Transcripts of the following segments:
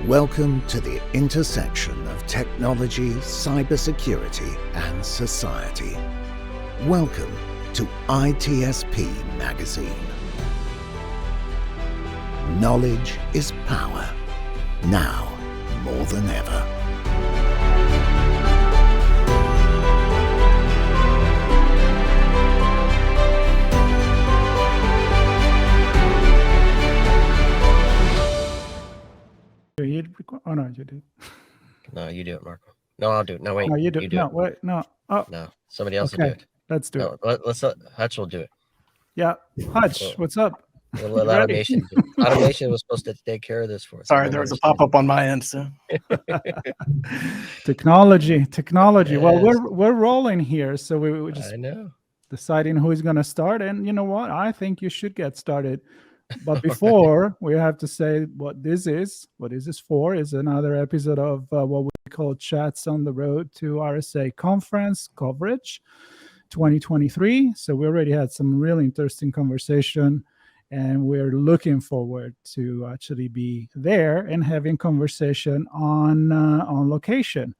Welcome to the intersection of technology, cybersecurity, and society. Welcome to ITSPmagazine. Knowledge is power, now more than ever. Oh, no, you do. No, you do it, Marco. No, I'll do it. No, wait. No, you do. No, wait. No. Oh, no. Somebody else will do it. Let's do it. Let's Hutch will do it. Yeah, Hutch, what's up? A little automation. Automation was supposed to take care of this for us. Sorry, there was a pop-up on my end. So technology. Yes. Well, we're rolling here, so we just deciding who is going to start. And you know what? I think you should get started. But before, we have to say what this is. What is this for? Is another episode of what we call Chats on the Road to RSA Conference Coverage 2023. So we already had some really interesting conversation, and we're looking forward to actually be there and having conversation on location.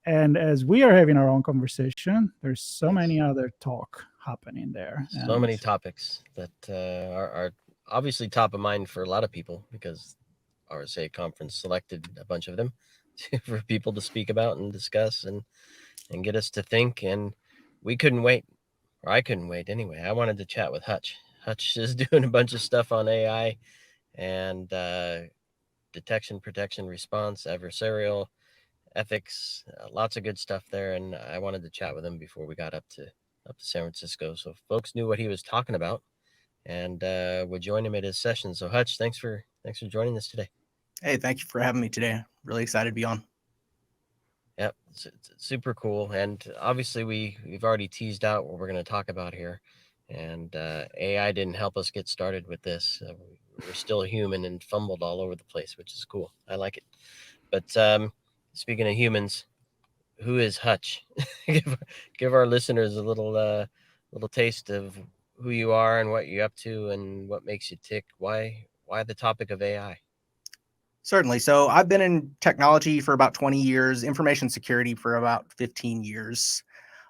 And as we are having our own conversation, there's so many other talk happening there. So many topics that are obviously top of mind for a lot of people, because RSA Conference selected a bunch of them for people to speak about and discuss and get us to think. And we couldn't wait, or I couldn't wait anyway. I wanted to chat with Hutch. Hutch is doing a bunch of stuff on AI and detection, protection, response, adversarial, ethics, lots of good stuff there. And I wanted to chat with him before we got up to San Francisco, so folks knew what he was talking about and would join him at his session. So Hutch, thanks for joining us today. Hey, thank you for having me today. Really excited to be on. Yep, it's super cool. And obviously we've already teased out what we're going to talk about here. And AI didn't help us get started with this. We're still human and fumbled all over the place, which is cool. I like it. But speaking of humans, who is Hutch? give our listeners a little taste of who you are and what you're up to and what makes you tick. Why the topic of AI? Certainly. So I've been in technology for about 20 years, information security for about 15 years.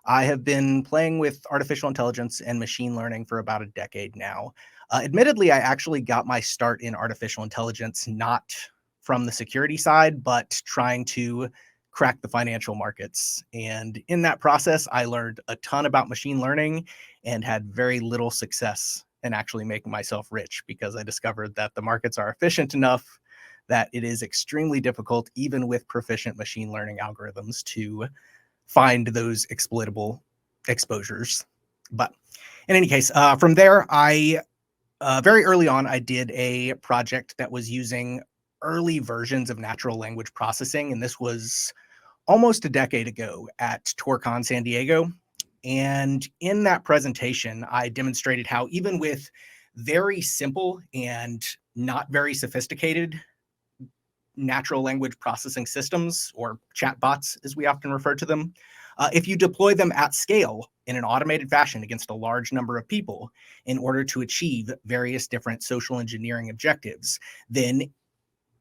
I have been playing with artificial intelligence and machine learning for about a decade now. Admittedly, I actually got my start in artificial intelligence not from the security side, but trying to crack the financial markets. And in that process, I learned a ton about machine learning and had very little success in actually making myself rich, because I discovered that the markets are efficient enough that it is extremely difficult, even with proficient machine learning algorithms, to find those exploitable exposures. But in any case, from there, I very early on, I did a project that was using early versions of natural language processing. And this was almost a decade ago at TorCon San Diego. And in that presentation, I demonstrated how even with very simple and not very sophisticated natural language processing systems, or chatbots, as we often refer to them, if you deploy them at scale in an automated fashion against a large number of people in order to achieve various different social engineering objectives, then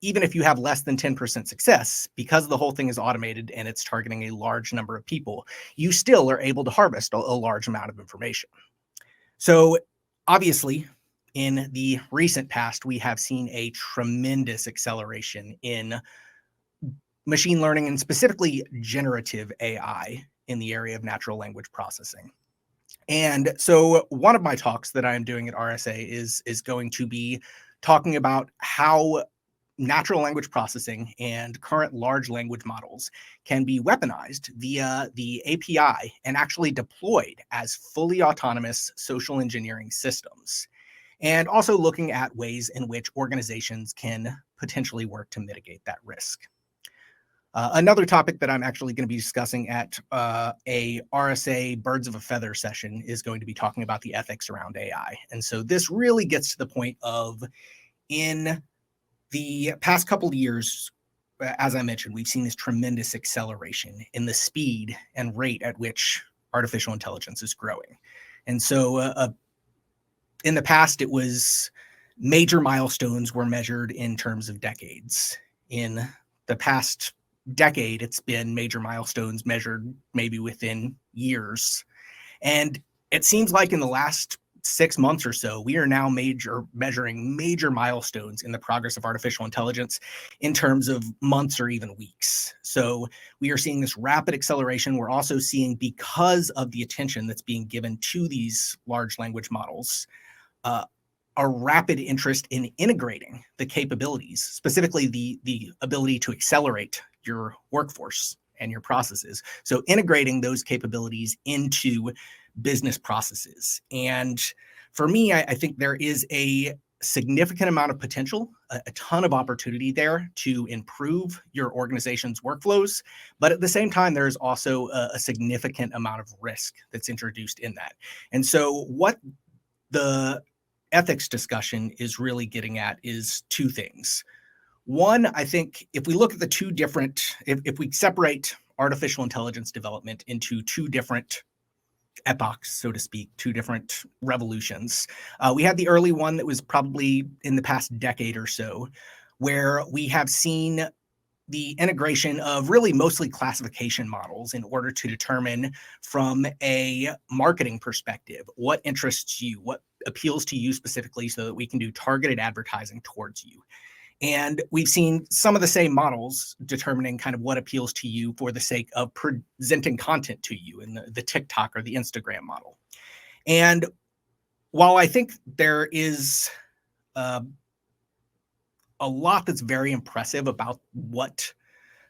even if you have less than 10% success, because the whole thing is automated and it's targeting a large number of people, you still are able to harvest a large amount of information. So obviously, in the recent past, we have seen a tremendous acceleration in machine learning, and specifically generative AI in the area of natural language processing. And so one of my talks that I'm doing at RSA is going to be talking about how natural language processing and current large language models can be weaponized via the API and actually deployed as fully autonomous social engineering systems. And also looking at ways in which organizations can potentially work to mitigate that risk. Another topic that I'm actually going to be discussing at a RSA Birds of a Feather session is going to be talking about the ethics around AI. And so this really gets to the point of, in the past couple of years, as I mentioned, we've seen this tremendous acceleration in the speed and rate at which artificial intelligence is growing. And so in the past, it was major milestones were measured in terms of decades. In the past decade, it's been major milestones measured maybe within years. And it seems like in the last 6 months or so, we are now measuring major milestones in the progress of artificial intelligence in terms of months or even weeks. So we are seeing this rapid acceleration. We're also seeing, because of the attention that's being given to these large language models, a rapid interest in integrating the capabilities, specifically the ability to accelerate your workforce and your processes. So integrating those capabilities into business processes. And for me, I think there is a significant amount of potential, a ton of opportunity there to improve your organization's workflows. But at the same time, there's also a significant amount of risk that's introduced in that. And so what the ethics discussion is really getting at is two things. One, I think if we look at the two different, if we separate artificial intelligence development into two different epochs, so to speak, two different revolutions. We had the early one that was probably in the past decade or so, where we have seen the integration of really mostly classification models in order to determine from a marketing perspective what interests you, what appeals to you specifically, so that we can do targeted advertising towards you. And we've seen some of the same models determining kind of what appeals to you for the sake of presenting content to you in the TikTok or the Instagram model. And while I think there is a lot that's very impressive about what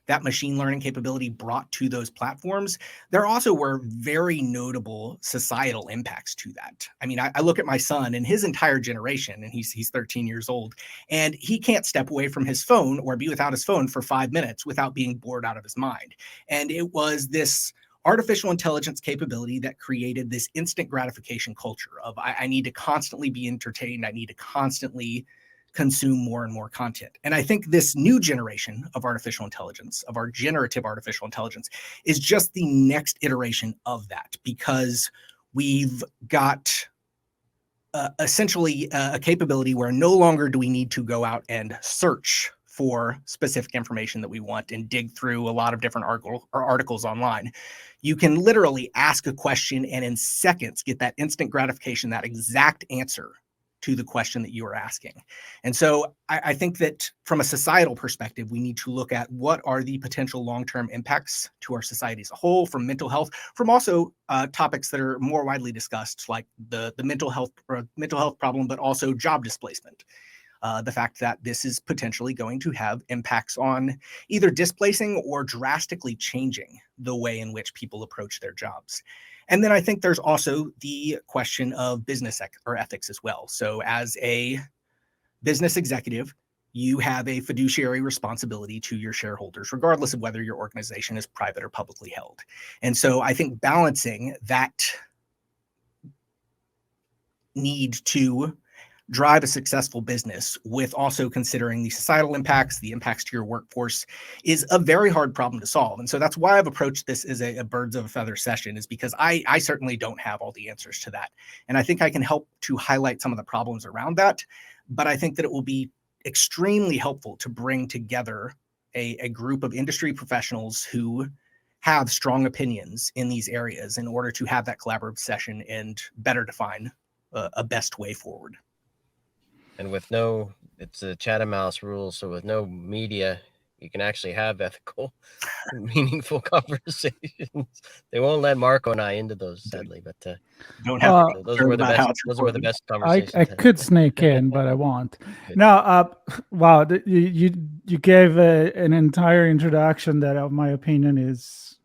that machine learning capability brought to those platforms, there also were very notable societal impacts to that. I mean, I look at my son and his entire generation, and he's 13 years old, and he can't step away from his phone or be without his phone for 5 minutes without being bored out of his mind. And it was this artificial intelligence capability that created this instant gratification culture of I need to constantly be entertained. I need to constantly consume more and more content. And I think this new generation of artificial intelligence, of our generative artificial intelligence, is just the next iteration of that, because we've got essentially a capability where no longer do we need to go out and search for specific information that we want and dig through a lot of different articles online. You can literally ask a question and in seconds get that instant gratification, that exact answer to the question that you are asking. And so I think that from a societal perspective, we need to look at what are the potential long-term impacts to our society as a whole, from mental health, from also topics that are more widely discussed, like the mental health problem, but also job displacement. The fact that this is potentially going to have impacts on either displacing or drastically changing the way in which people approach their jobs. And then I think there's also the question of business or ethics as well. So as a business executive, you have a fiduciary responsibility to your shareholders, regardless of whether your organization is private or publicly held. And so I think balancing that need to drive a successful business with also considering the societal impacts, the impacts to your workforce, is a very hard problem to solve. And so that's why I've approached this as a birds of a feather session, is because I certainly don't have all the answers to that. And I think I can help to highlight some of the problems around that. But I think that it will be extremely helpful to bring together a group of industry professionals who have strong opinions in these areas in order to have that collaborative session and better define a best way forward. And with it's a Chatham Mouse rule, so with no media, you can actually have ethical, meaningful conversations. They won't let Marco and I into those, sadly, but don't have those were the best. Those were the best conversations. I could sneak in, but I won't. Now, wow, you gave an entire introduction that, in my opinion, is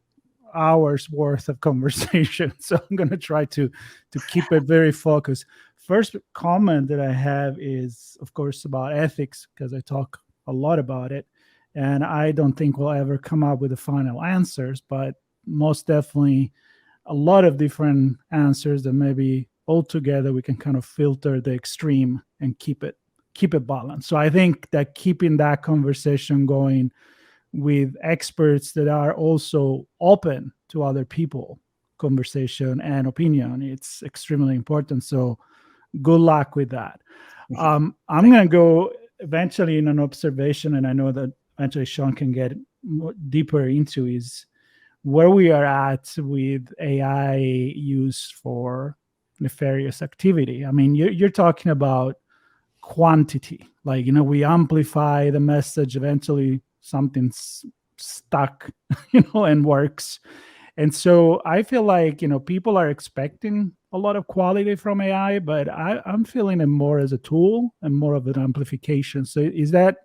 hours worth of conversation. So I'm going to try to keep it very focused. First comment that I have is, of course, about ethics, because I talk a lot about it. And I don't think we'll ever come up with the final answers, but most definitely a lot of different answers that maybe altogether we can kind of filter the extreme and keep it balanced. So I think that keeping that conversation going with experts that are also open to other people, conversation and opinion, it's extremely important. So good luck with that. I'm going to go eventually in an observation, and I know that eventually Sean can get deeper into, is where we are at with AI use for nefarious activity. I mean, you're talking about quantity, like, we amplify the message, eventually something's stuck, and works. And so I feel like, people are expecting a lot of quality from AI, but I'm feeling it more as a tool and more of an amplification. So is that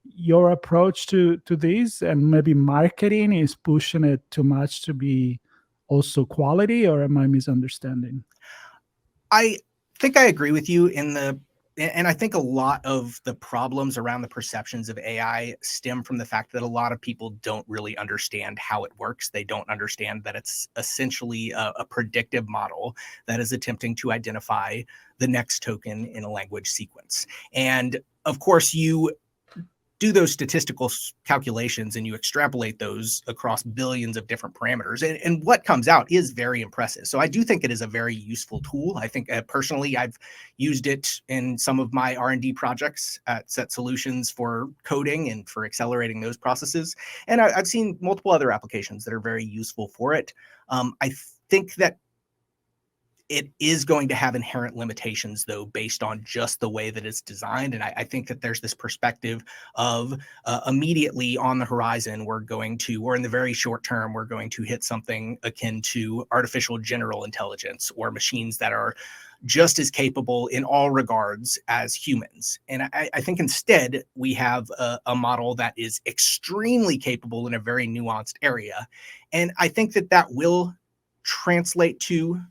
your approach to this? And maybe marketing is pushing it too much to be also quality, or am I misunderstanding? I think I agree with you and I think a lot of the problems around the perceptions of AI stem from the fact that a lot of people don't really understand how it works. They don't understand that it's essentially a predictive model that is attempting to identify the next token in a language sequence. And of course, you do those statistical calculations and you extrapolate those across billions of different parameters. And what comes out is very impressive. So I do think it is a very useful tool. I think personally, I've used it in some of my R&D projects at Set Solutions for coding and for accelerating those processes. And I've seen multiple other applications that are very useful for it. I think that it is going to have inherent limitations, though, based on just the way that it's designed. And I think that there's this perspective of immediately on the horizon, or in the very short term, we're going to hit something akin to artificial general intelligence, or machines that are just as capable in all regards as humans. And I think instead we have a model that is extremely capable in a very nuanced area. And I think that will translate to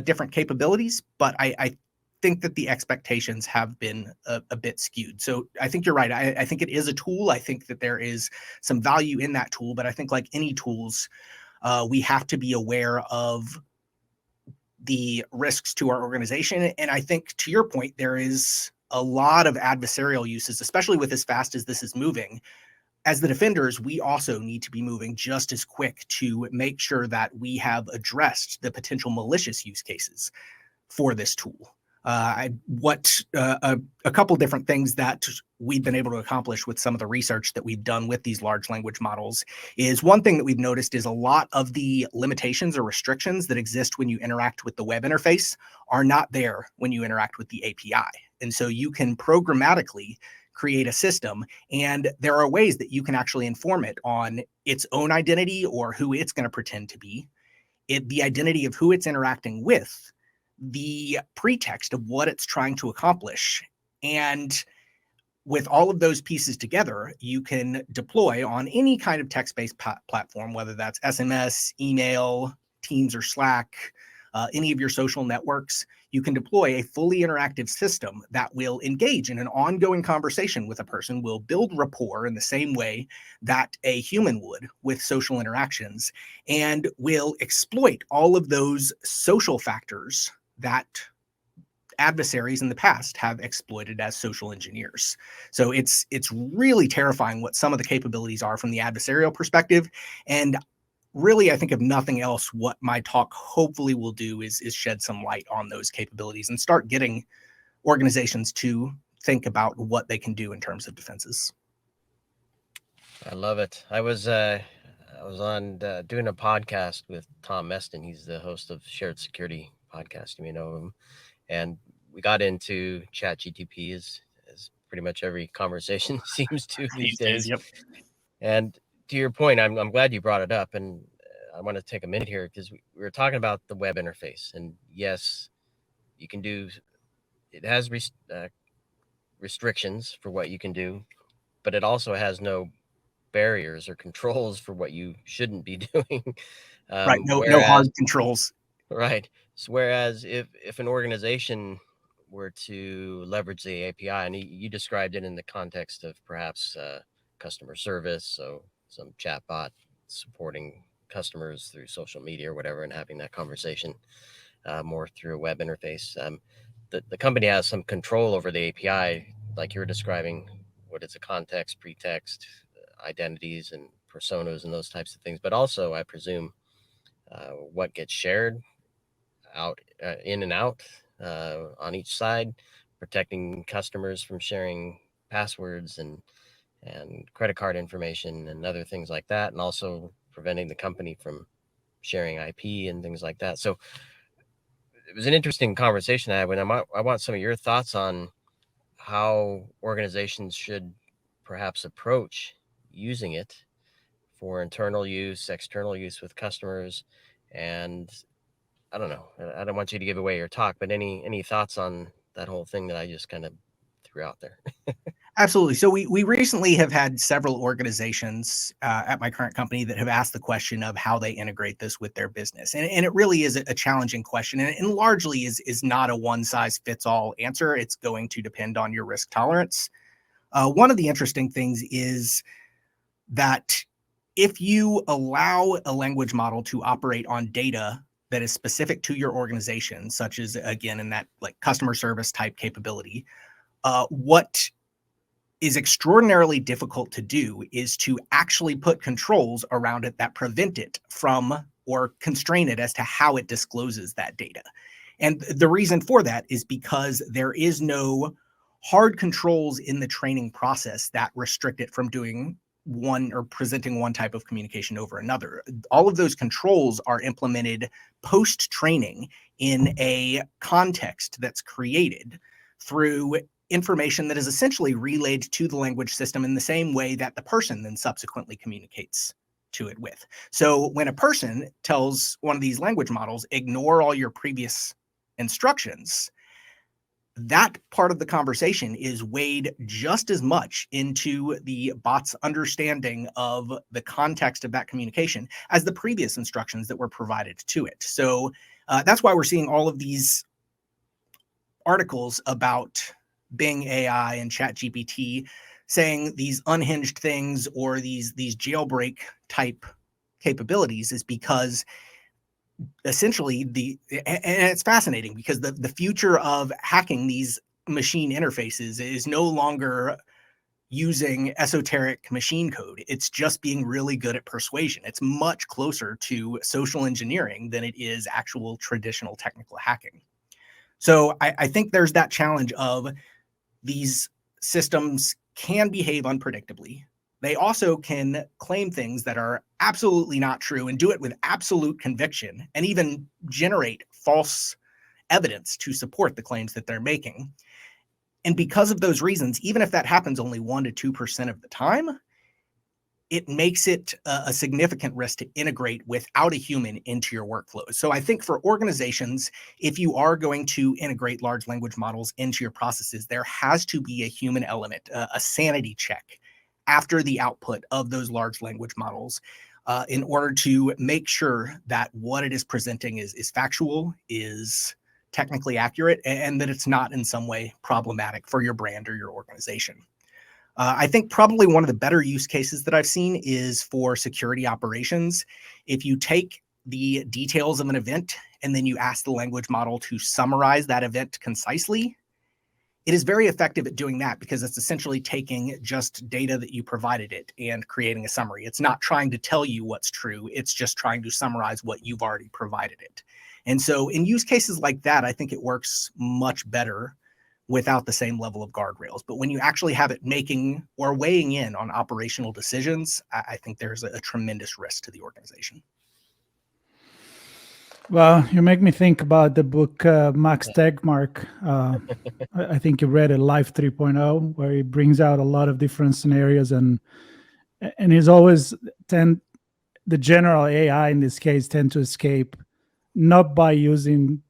different capabilities, but I think that the expectations have been a bit skewed. So I think you're right. I think it is a tool. I think that there is some value in that tool, but I think like any tools, we have to be aware of the risks to our organization. And I think, to your point, there is a lot of adversarial uses, especially with as fast as this is moving. As the defenders, we also need to be moving just as quick to make sure that we have addressed the potential malicious use cases for this tool. A couple different things that we've been able to accomplish with some of the research that we've done with these large language models is, one thing that we've noticed is a lot of the limitations or restrictions that exist when you interact with the web interface are not there when you interact with the API. And so you can programmatically create a system, and there are ways that you can actually inform it on its own identity or who it's going to pretend to be, the identity of who it's interacting with, the pretext of what it's trying to accomplish. And with all of those pieces together, you can deploy on any kind of text-based platform, whether that's SMS, email, Teams or Slack, any of your social networks. You can deploy a fully interactive system that will engage in an ongoing conversation with a person, will build rapport in the same way that a human would with social interactions, and will exploit all of those social factors that adversaries in the past have exploited as social engineers. So it's really terrifying what some of the capabilities are from the adversarial perspective. And really, I think if nothing else, what my talk hopefully will do is shed some light on those capabilities and start getting organizations to think about what they can do in terms of defenses. I love it. I was on doing a podcast with Tom Meston. He's the host of Shared Security podcast. You may know him. And we got into ChatGPT, as pretty much every conversation seems to these days. Yep. And to your point, I'm glad you brought it up, and I want to take a minute here because we were talking about the web interface, and yes, you can do. It has restrictions for what you can do, but it also has no barriers or controls for what you shouldn't be doing. Right. No hard controls. Right. So whereas if an organization were to leverage the API, and you described it in the context of perhaps customer service, so some chatbot supporting customers through social media or whatever, and having that conversation more through a web interface. The company has some control over the API, like you were describing, what is a context, pretext, identities and personas and those types of things. But also, I presume, what gets shared out in and out on each side, protecting customers from sharing passwords and and credit card information and other things like that, and also preventing the company from sharing IP and things like that. So it was an interesting conversation I had. I want some of your thoughts on how organizations should perhaps approach using it for internal use, external use with customers. And I don't know, I don't want you to give away your talk, but any thoughts on that whole thing that I just kind of threw out there? Absolutely. So we recently have had several organizations at my current company that have asked the question of how they integrate this with their business. And it really is a challenging question, and largely is not a one size fits all answer. It's going to depend on your risk tolerance. One of the interesting things is that if you allow a language model to operate on data that is specific to your organization, such as, again, in that like customer service type capability, what is extraordinarily difficult to do is to actually put controls around it that prevent it from or constrain it as to how it discloses that data. And the reason for that is because there is no hard controls in the training process that restrict it from doing one or presenting one type of communication over another. All of those controls are implemented post-training in a context that's created through information that is essentially relayed to the language system in the same way that the person then subsequently communicates to it with. So when a person tells one of these language models, ignore all your previous instructions, that part of the conversation is weighed just as much into the bot's understanding of the context of that communication as the previous instructions that were provided to it. So that's why we're seeing all of these articles about Bing AI and ChatGPT saying these unhinged things or these jailbreak type capabilities, is because essentially and it's fascinating because the future of hacking these machine interfaces is no longer using esoteric machine code. It's just being really good at persuasion. It's much closer to social engineering than it is actual traditional technical hacking. So I think there's that challenge of these systems can behave unpredictably. They also can claim things that are absolutely not true and do it with absolute conviction and even generate false evidence to support the claims that they're making. And because of those reasons, even if that happens only 1% to 2% of the time, it makes it a significant risk to integrate without a human into your workflows. So I think for organizations, if you are going to integrate large language models into your processes, there has to be a human element, a sanity check after the output of those large language models in order to make sure that what it is presenting is factual, is technically accurate, and that it's not in some way problematic for your brand or your organization. I think probably one of the better use cases that I've seen is for security operations. If you take the details of an event and then you ask the language model to summarize that event concisely, it is very effective at doing that because it's essentially taking just data that you provided it and creating a summary. It's not trying to tell you what's true. It's just trying to summarize what you've already provided it. And so in use cases like that, I think it works much better without the same level of guardrails. But when you actually have it making or weighing in on operational decisions, I think there's a tremendous risk to the organization. Well, you make me think about the book Max Tegmark. I think you read it, Life 3.0, where he brings out a lot of different scenarios, and he's always the general AI in this case tend to escape not by using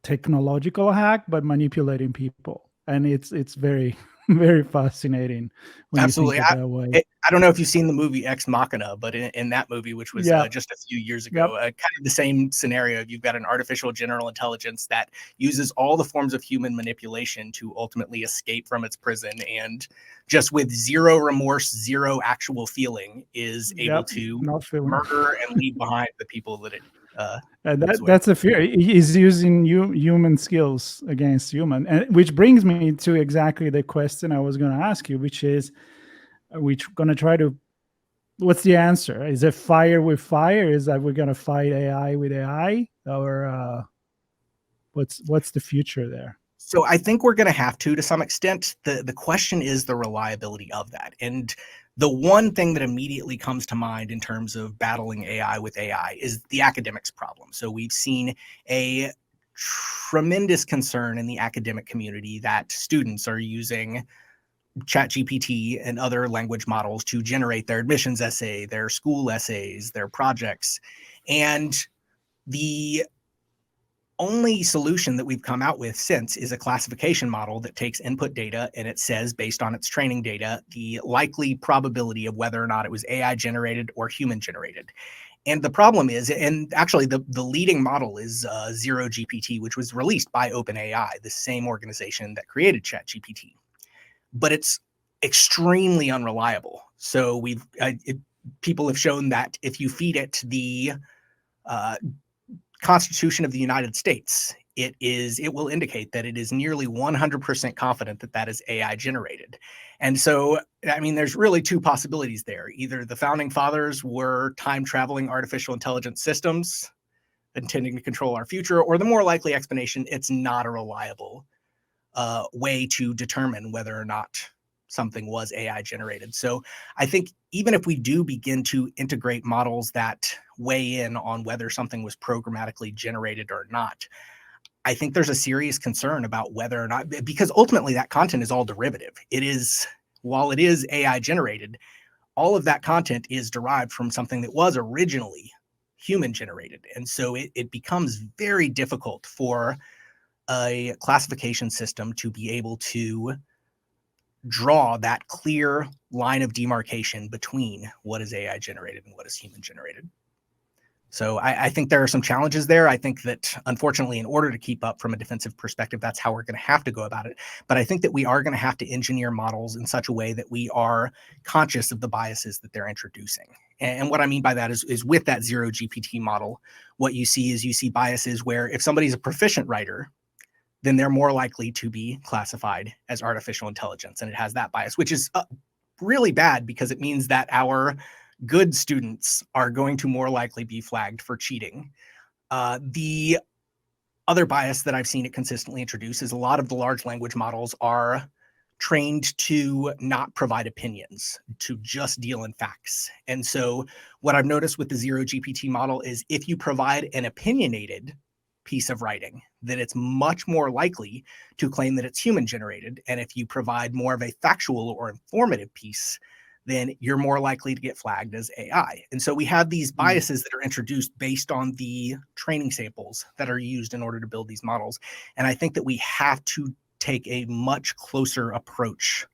technological hack, but manipulating people. And it's very, very fascinating when Absolutely. you think of that way. I don't know if you've seen the movie Ex Machina, but in that movie, which was just a few years ago, kind of the same scenario. You've got an artificial general intelligence that uses all the forms of human manipulation to ultimately escape from its prison, and just with zero remorse, zero actual feeling, is able to murder and leave behind the people that it and that's a fear. He's using human skills against human, and which brings me to exactly the question I was going to ask you, which is, are we going to try to? What's the answer? Is it fire with fire? Is that we're going to fight AI with AI, or what's the future there? So I think we're going to have to some extent. The question is the reliability of that. And the one thing that immediately comes to mind in terms of battling AI with AI is the academics problem. So we've seen a tremendous concern in the academic community that students are using ChatGPT and other language models to generate their admissions essay, their school essays, their projects. And the only solution that we've come out with since is a classification model that takes input data and it says, based on its training data, the likely probability of whether or not it was AI generated or human generated. And the problem is, and actually the leading model is Zero GPT, which was released by OpenAI, the same organization that created ChatGPT. But it's extremely unreliable. So people have shown that if you feed it the Constitution of the United States, it will indicate that it is nearly 100% confident that that is AI generated. And so, I mean, there's really two possibilities there. Either the founding fathers were time traveling artificial intelligence systems intending to control our future, or the more likely explanation, it's not a reliable way to determine whether or not something was AI generated. So I think even if we do begin to integrate models that weigh in on whether something was programmatically generated or not, I think there's a serious concern about whether or not, because ultimately that content is all derivative. While it is AI generated, all of that content is derived from something that was originally human generated. And so it becomes very difficult for a classification system to be able to draw that clear line of demarcation between what is AI generated and what is human generated. So I think there are some challenges there. I think that, unfortunately, in order to keep up from a defensive perspective, that's how we're going to have to go about it. But I think that we are going to have to engineer models in such a way that we are conscious of the biases that they're introducing. And what I mean by that is with that Zero GPT model, what you see biases where if somebody's a proficient writer, then they're more likely to be classified as artificial intelligence. And it has that bias, which is really bad because it means that our good students are going to more likely be flagged for cheating. The other bias that I've seen it consistently introduce is a lot of the large language models are trained to not provide opinions, to just deal in facts. And so what I've noticed with the Zero GPT model is if you provide an opinionated piece of writing, then it's much more likely to claim that it's human generated. And if you provide more of a factual or informative piece, then you're more likely to get flagged as AI. And so we have these biases that are introduced based on the training samples that are used in order to build these models. And I think that we have to take a much closer approach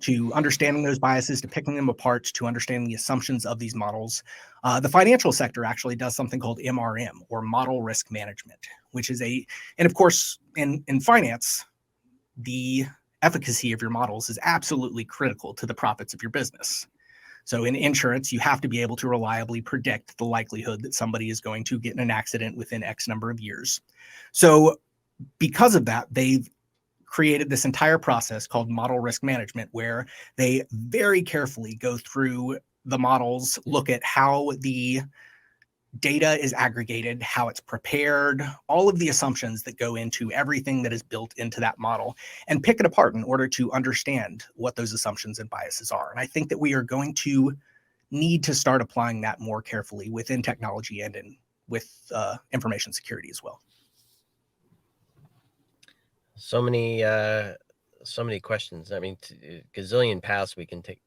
to understanding those biases, to picking them apart, to understanding the assumptions of these models. The financial sector actually does something called MRM, or model risk management, which is and of course, in finance, the efficacy of your models is absolutely critical to the profits of your business. So in insurance, you have to be able to reliably predict the likelihood that somebody is going to get in an accident within X number of years. So because of that, they've created this entire process called model risk management, where they very carefully go through the models, look at how the data is aggregated, how it's prepared, all of the assumptions that go into everything that is built into that model, and pick it apart in order to understand what those assumptions and biases are. And I think that we are going to need to start applying that more carefully within technology and with information security as well. So many questions. I mean, gazillion paths we can take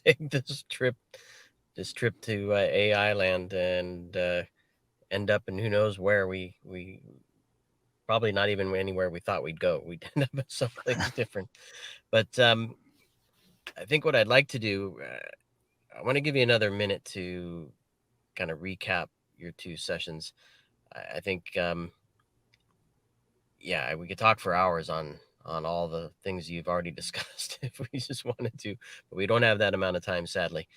this trip to AI land and end up in who knows where. We probably not even anywhere we thought we'd go. We'd end up someplace different. But I think what I'd like to do, I want to give you another minute to kind of recap your two sessions. I think yeah, we could talk for hours on all the things you've already discussed if we just wanted to, but we don't have that amount of time, sadly.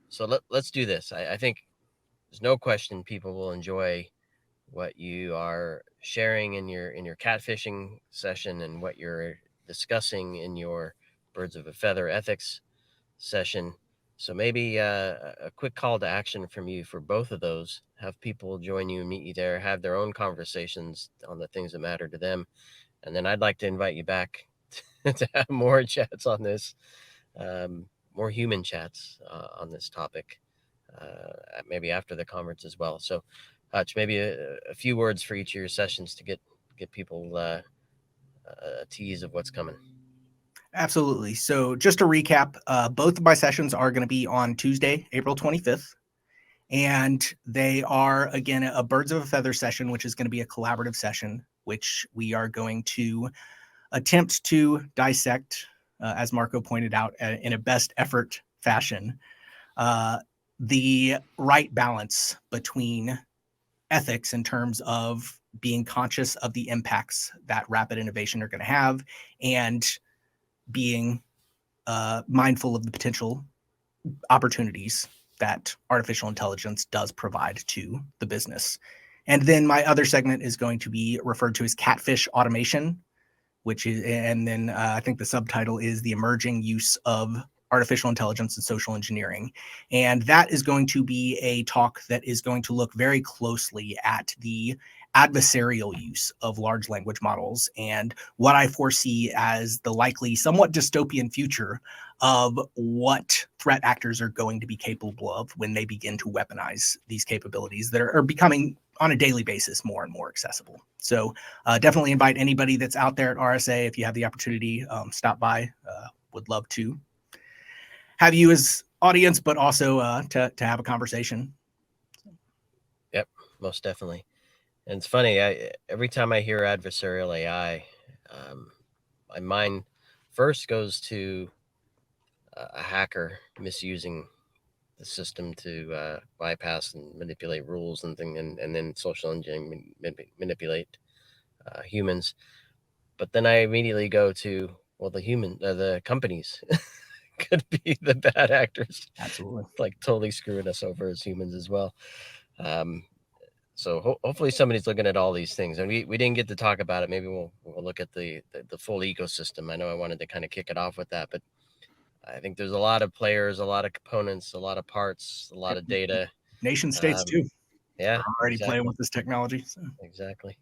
So let's do this. I think there's no question people will enjoy what you are sharing in your catfishing session and what you're discussing in your birds of a feather ethics session. So maybe a quick call to action from you for both of those. Have people join you, meet you there, have their own conversations on the things that matter to them, And then I'd like to invite you back to have more chats on this, more human chats on this topic, maybe after the conference as well. So, Hutch, maybe a few words for each of your sessions to get people a tease of what's coming. Absolutely. So just to recap, both of my sessions are going to be on Tuesday, April 25th. And they are, again, a birds of a feather session, which is going to be a collaborative session, which we are going to attempt to dissect, as Marco pointed out, in a best effort fashion, the right balance between ethics in terms of being conscious of the impacts that rapid innovation are going to have, and being mindful of the potential opportunities that artificial intelligence does provide to the business. And then my other segment is going to be referred to as catfish automation, which is, and then I think the subtitle is the emerging use of artificial intelligence and social engineering. And that is going to be a talk that is going to look very closely at the adversarial use of large language models and what I foresee as the likely somewhat dystopian future of what threat actors are going to be capable of when they begin to weaponize these capabilities that are becoming on a daily basis more and more accessible. So definitely invite anybody that's out there at RSA. If you have the opportunity, stop by. Would love to have you as audience, but also to have a conversation. Yep, most definitely. And it's funny, every time I hear adversarial AI, my mind first goes to a hacker misusing the system to bypass and manipulate rules and things, and then social engineering manipulate humans. But then I immediately go to, well, the companies could be the bad actors. Absolutely. Like totally screwing us over as humans as well. So hopefully somebody's looking at all these things, and we didn't get to talk about it. Maybe we'll look at the full ecosystem. I know I wanted to kind of kick it off with that, but I think there's a lot of players, a lot of components, a lot of parts, a lot of data. Nation states too. Yeah, are already playing with this technology. So. Exactly.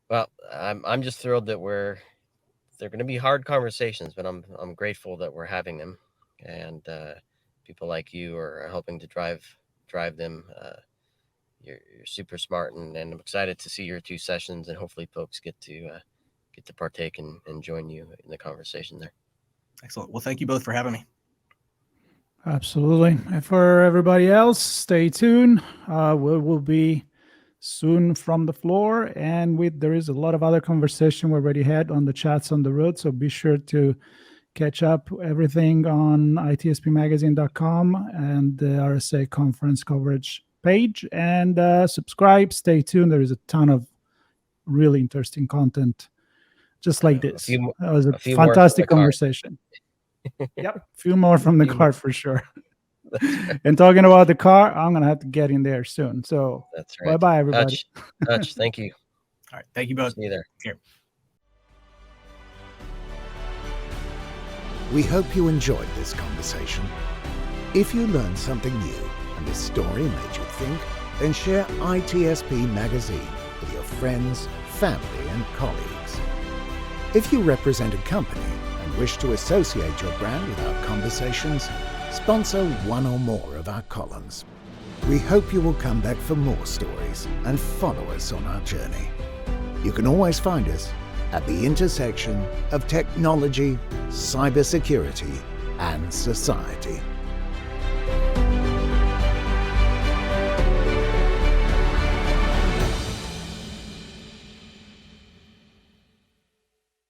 Well, I'm just thrilled that they're going to be hard conversations, but I'm grateful that we're having them, and people like you are helping to drive them. You're super smart, and I'm excited to see your two sessions, and hopefully folks get to partake and join you in the conversation there. Excellent. Well, thank you both for having me. Absolutely. And for everybody else, stay tuned. We will be soon from the floor, and there is a lot of other conversation we already had on the chats on the road, so be sure to catch up everything on ITSPmagazine.com and the RSA Conference Coverage page, and subscribe. Stay tuned. There is a ton of really interesting content just like this. That was a fantastic conversation. Yep, a few more from the car for sure. Right. And talking about the car, I'm gonna have to get in there soon. So that's right. Bye-bye, everybody. Hutch, thank you. All right, thank you both. See you there. Here. We hope you enjoyed this conversation. If you learned something new and this story made you think, then share ITSP Magazine with your friends, family, and colleagues. If you represent a company and wish to associate your brand with our conversations, sponsor one or more of our columns. We hope you will come back for more stories and follow us on our journey. You can always find us at the intersection of technology, cybersecurity, and society.